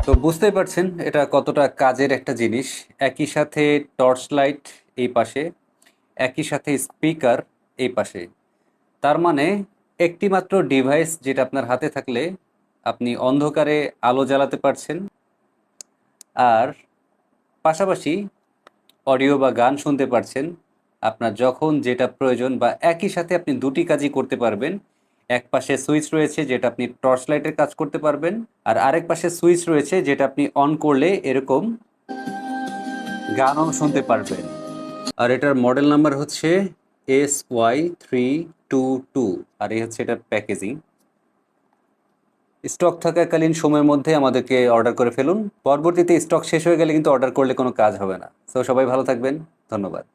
তো বুঝতেই পারছেন এটা কতটা কাজের একটা জিনিস। একই সাথে টর্চ লাইট এই পাশে, একই সাথে স্পিকার এই পাশে। তার মানে একটি মাত্র ডিভাইস যেটা আপনার হাতে থাকলে আপনি অন্ধকারে আলো জ্বালাতে পারছেন, আর পাশাপাশি অডিও বা গান শুনতে পারছেন আপনার যখন যেটা প্রয়োজন, বা একই সাথে আপনি দুটি কাজই করতে পারবেন। এক পাশে সুইচ রয়েছে যেটা আপনি টর্চ লাইটের কাজ করতে পারবেন, আর আরেক পাশে সুইচ রয়েছে যেটা আপনি অন করলে এরকম গানও শুনতে পারবেন। আর এটার মডেল নাম্বার হচ্ছে SY322, আর এই হচ্ছে এটার প্যাকেজিং। স্টক থাকাকালীন সময়ের মধ্যে আমাদেরকে অর্ডার করে ফেলুন, পরবর্তীতে স্টক শেষ হয়ে গেলে কিন্তু অর্ডার করলে কোনো কাজ হবে না। তো সবাই ভালো থাকবেন, ধন্যবাদ।